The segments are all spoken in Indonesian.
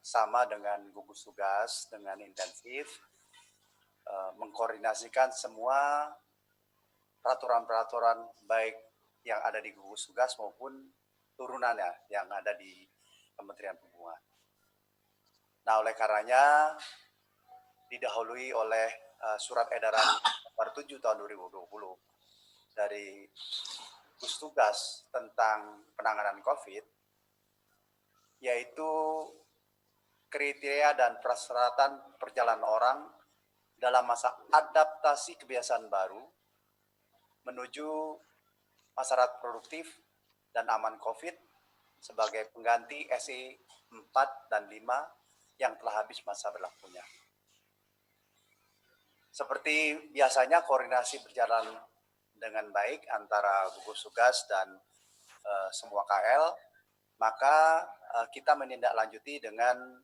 sama dengan gugus tugas dengan intensif mengkoordinasikan semua peraturan-peraturan baik yang ada di gugus tugas maupun turunannya yang ada di Kementerian Perhubungan. Nah, oleh karenanya didahului oleh surat edaran nomor 7 tahun 2020 dari gugus tugas tentang penanganan COVID, yaitu kriteria dan persyaratan perjalanan orang dalam masa adaptasi kebiasaan baru menuju masyarakat produktif dan aman COVID sebagai pengganti SE 4 dan 5 yang telah habis masa berlakunya. Seperti biasanya koordinasi berjalan dengan baik antara gugus tugas dan semua KL, maka kita menindaklanjuti dengan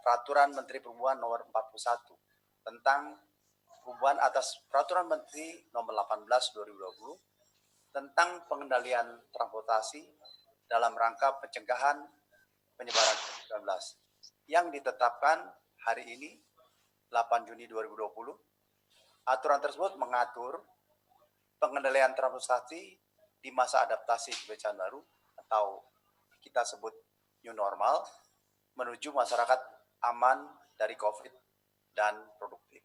Peraturan Menteri Perhubungan nomor 41 tentang perubahan atas Peraturan Menteri nomor 18 2020 tentang pengendalian transportasi dalam rangka pencegahan penyebaran COVID-19 yang ditetapkan hari ini 8 Juni 2020. Aturan tersebut mengatur pengendalian transportasi di masa adaptasi kebiasaan baru atau kita sebut new normal menuju masyarakat aman dari COVID dan produktif.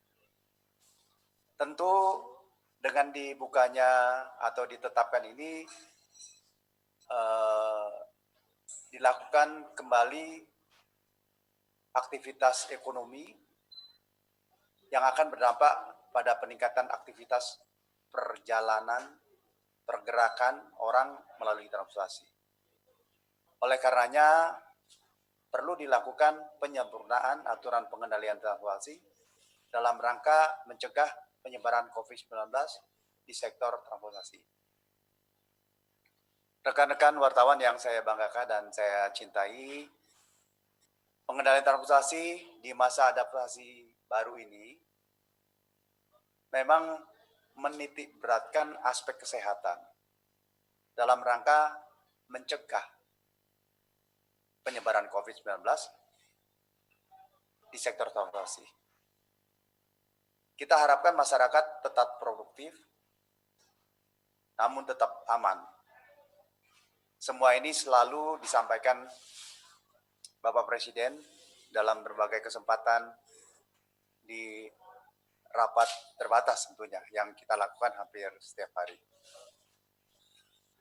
Tentu dengan dibukanya atau ditetapkan ini dilakukan kembali aktivitas ekonomi yang akan berdampak pada peningkatan aktivitas perjalanan, pergerakan orang melalui transportasi. Oleh karenanya, perlu dilakukan penyempurnaan aturan pengendalian transportasi dalam rangka mencegah penyebaran COVID-19 di sektor transportasi. Rekan-rekan wartawan yang saya banggakan dan saya cintai, pengendalian transportasi di masa adaptasi baru ini memang menitik beratkan aspek kesehatan dalam rangka mencegah penyebaran COVID-19 di sektor transportasi. Kita harapkan masyarakat tetap produktif, namun tetap aman. Semua ini selalu disampaikan Bapak Presiden dalam berbagai kesempatan di rapat terbatas tentunya yang kita lakukan hampir setiap hari.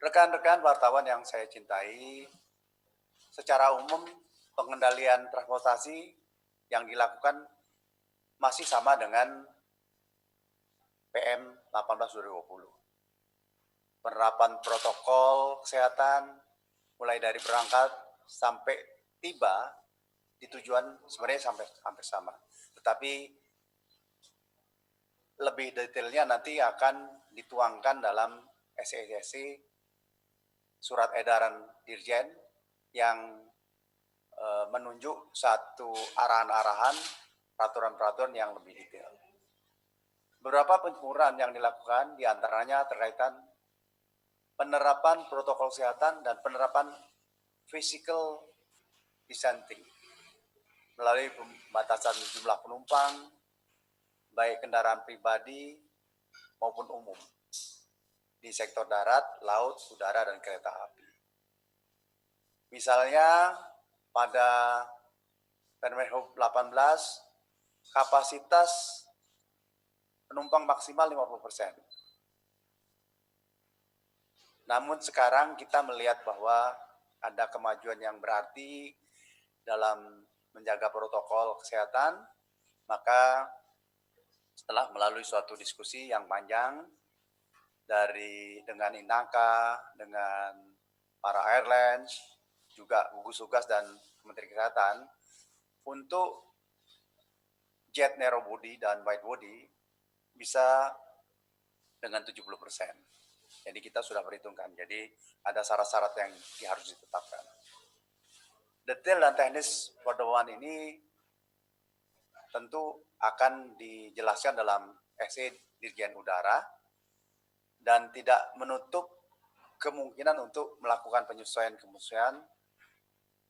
Rekan-rekan wartawan yang saya cintai, secara umum pengendalian transportasi yang dilakukan masih sama dengan PM 18 2020. Penerapan protokol kesehatan mulai dari berangkat sampai tiba di tujuan sebenarnya hampir sama. Tetapi lebih detailnya nanti akan dituangkan dalam SE surat edaran Dirjen yang menunjuk satu arahan-arahan peraturan-peraturan yang lebih detail. Beberapa penyempurnaan yang dilakukan diantaranya terkaitan penerapan protokol kesehatan dan penerapan physical distancing melalui pembatasan jumlah penumpang, baik kendaraan pribadi maupun umum, di sektor darat, laut, udara, dan kereta api. Misalnya pada Permen Hub 18, kapasitas penumpang maksimal 50%. Namun sekarang kita melihat bahwa ada kemajuan yang berarti dalam menjaga protokol kesehatan, maka setelah melalui suatu diskusi yang panjang dengan Inaka, dengan para airlines, juga gugus tugas dan Kementerian Kesehatan, untuk jet narrow body dan wide body bisa dengan 70%. Jadi kita sudah perhitungkan. Jadi ada syarat-syarat yang harus ditetapkan. Detail dan teknis pedoman ini tentu akan dijelaskan dalam SE Dirjen Udara dan tidak menutup kemungkinan untuk melakukan penyesuaian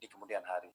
di kemudian hari.